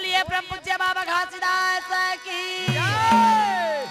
बोलिए ब्रह्म पूज्य बाबा घासीदास की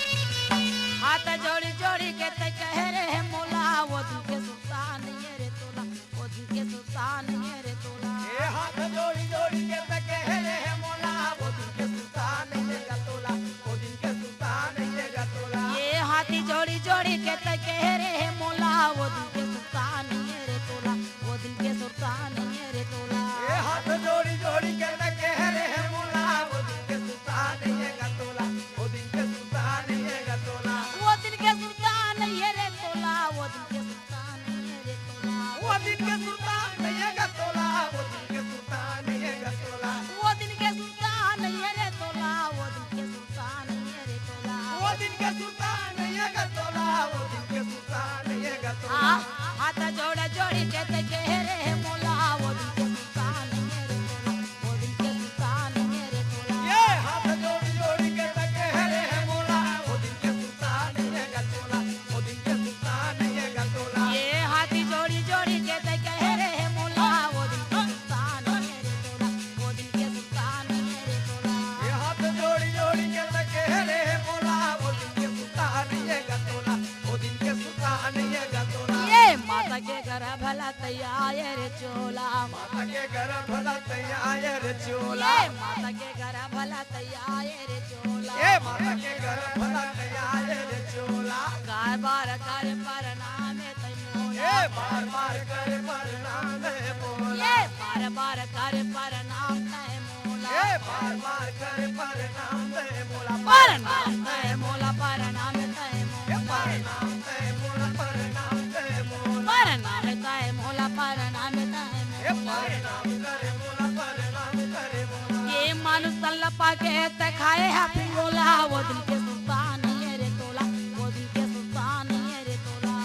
हाथ जोड़ी जोड़ी के ते कह रहे मोला वो दिन के सुल्तान ये रे तोला वो दिन के सुल्तान ये रे तोला ये हाथ जोड़ी जोड़ी के ते कह रहे मोला वो दिन के सुल्तान ये गतोला वो दिन के सुल्तान ये गतोला ये हाथी जोड़ी जोड़ी के ते कह रहे मोला वो दिन के सुल्तान ये रे तोला वो दिन के सुल्तान ये रे तोला ये हाथ जोड़ी जोड़ी के ते कह रहे मोला वो दिन के सुल्तान ये गतोला वो दिन के सुल्तान ये गतोला वो दिन के सुल्तान ये रे तोला वो दिन के सुल्तान ये रे तोला वो दिन के सुल्तान ये गतोला वो दिन के सुल्तान ये गतोला वो दिन के सुल्तान ये रे तोला वो दिन के सुल्तान ये रे तोला वो दिन के सुल्तान ये गतोला वो दिन के सुल्तान ये गतोला हाथ जोड़ा जोड़ी के ते कह रहे मोला वो दिन के सुल्तान ये रे तोला वो दिन के सुल्तान ये रे तोला ये हाथ जोड़ी जोड़ी के ते कह रहे मोला वो दिन के सुल्तान ये गतोला वो दिन के सुल्तान ये गतोला ये हाथी जोड़ी जोड़ी के ते कह रहे मोला वो दिन के सुल्तान ये रे तोला वो दिन के सुल्तान ये रे तोला ये हाथ जोड़ी जोड़ी के ते कह रहे मोला वो दिन के सुल्तान ये गतोला वो दिन के सुल्तान ये गतोला ये माता के घर भला तैयार रे चोला माता के घर भला तैयार रे चोला ये माता के घर भला तैयार रे चोला ये माता के घर भला तैयार रे चोला कार बार कर प्रणाम तै मोला ये बार बार कर प्रणाम है मोला ये बार बार कर प्रणाम तै मोला ये बार बार कर प्रणाम है मोला प्रणाम तै मोला प्रणाम तै ये मोला प्रणाम है मोला प्रणाम है मोला प्रणाम तै मोला प्रणाम तै ये मोला प्रणाम करे मोला प्रणाम करे मोला ये मानुष तल्लपा के ते खाए है पिंगोला वो दिन के सुल्तान ये रे तोला वो दिन के सुल्तान ये रे तोला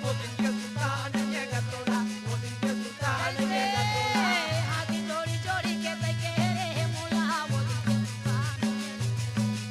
वो दिन के सुल्तान ये गतोला वो दिन के सुल्तान ये गतोला हाथी जोड़ी जोड़ी के ते कह रहे मोला वो दिन के सुल्तान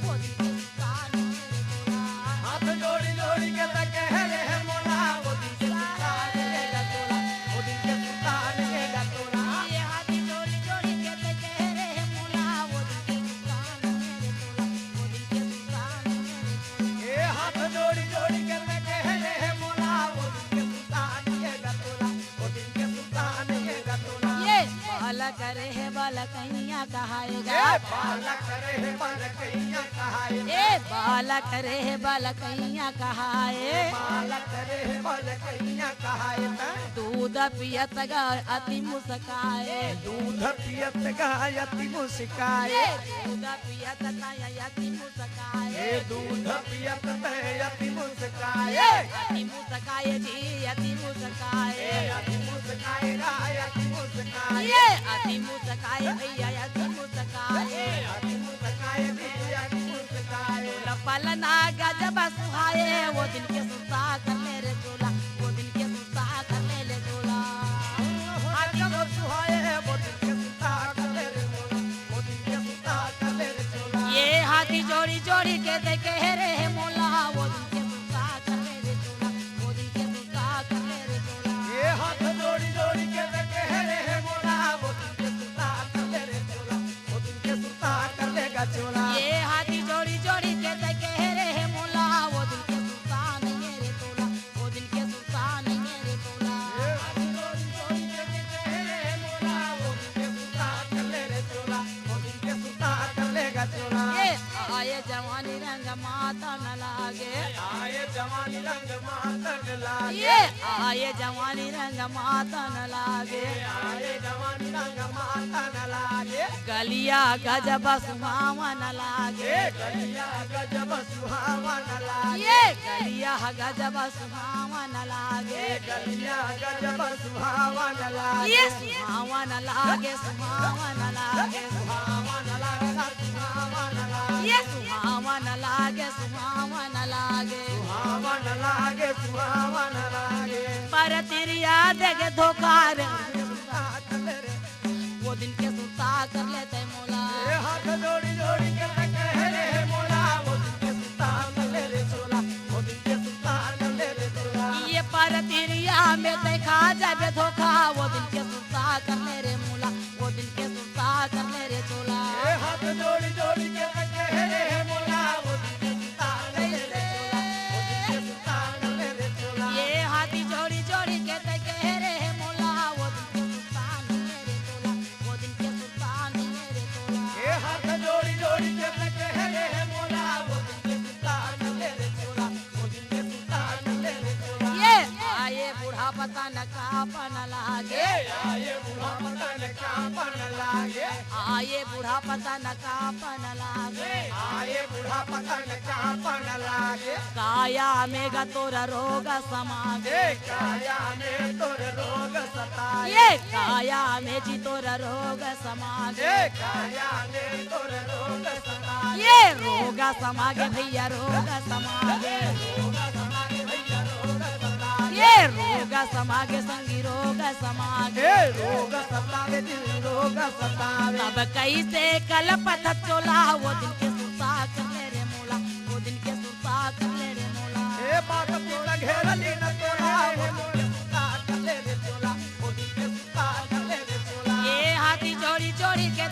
वो दिन के सुल्तान ये रे तोला हाथ जोड़ी जोड़ी के ते कह रहे मोला वो दिन के सुल्तान ये गतोला वो दिन के सुल्तान ये गतोला ये हाथी जोड़ी जोड़ी के ते कह रहे मोला वो दिन के सुल्तान ये रे तोला वो दिन के सुल्तान ये रे तोला ये हाथ जोड़ी जोड़ी के ते कह रहे मोला वो दिन के सुल्तान ये गतोला वो दिन के सुल्तान ये गतोला ये बाला करे है बाला कहिया कहाएगा ये बालक करे है बालक कहिया कहाए ए बाला करे है बाला कहिया कहाए बालक करे है बालक कहिया कहाए दूध पियत गा अति मुस्काए दूध पियत गाय अति मुस्काए दूध पियत गाय अति मुस्काए ये दूध पियत है अति मुस्काए अति मुस्काए जी अति मुस्काए अति मुस्काए गाय अति मुस्काए ये अति मुस्काए भैया अति मुस्काए अति मुस्काए भी अति मुस्काए पलना गजब सुहाए वो दिन के सुल्ता कर मेरे चोला वो दिन के सुल्ता कर मेरे चोला जब सुहाए वो दिन के सुल्ता करे रे मोला वो दिन के सुल्ता करे रे चोला ये हाथी जोड़ी जोड़ी के ते कह रहे मोला वो दिन के सुल्ता कर मेरे चोला वो दिन के सुल्ता कर मेरे चोला ये हाथ जोड़ी जोड़ी के ते कह रहे मोला वो दिन के सुल्ता करे रे चोला वो दिन के सुल्ता करेगा चोला ये हाथी जोड़ी जोड़ी के ते कह रहे मोला वो दिन के सुल्तान ये रे तोला वो दिन के सुल्तान ये रे तोला ये हाथ जोड़ी जोड़ी के ते कह रहे मोला वो दिन के सुल्ता करे रे चोला वो दिन के सुल्ता करेगा चोला ये आए जवानी रंग माता न लागे आए जवानी रंग मातन लागे ये आए जवानी रंग माता न लागे आए जवानी रंग मातन लागे गलिया गजब सुहावन लागे ये गलिया गजब सुहावन लागे ये गलिया गजब सुहावन लागे ये गलिया गजब सुहावन लागे ये सुहावन लागे सुहावन लागे सुहावन लागे सुहावन लागे ये सुहावन लागे सुहावन लागे सुहावन लागे सुहावन लागे पर तेरी याद के धोखा रे कापन लागे आए बूढ़ा पतन कापन लागे आए बूढ़ा पतन कापन लागे आए बूढ़ा पतन कापन लागे काया में तोर रोग समागे काया में तोर रोग सताए ये काया में जी तोर रोग समागे काया में तोर रोग सताए ये रोग समागे भैया रोग समागे रोग समागे भैया रोग सताए ये रोग समागे संगी रोग समागे रोग सतावे दिल रोग सतावे तब कैसे कल पथ चोला वो दिन के सुता कर ले रे मोला वो दिन के सुता कर ले रे मोला हे बात पीड़ा घेरली न तोला वो दिन के सुता कर ले रे चोला वो दिन के सुता कर ले रे चोला ये हाथी जोड़ी जोड़ी के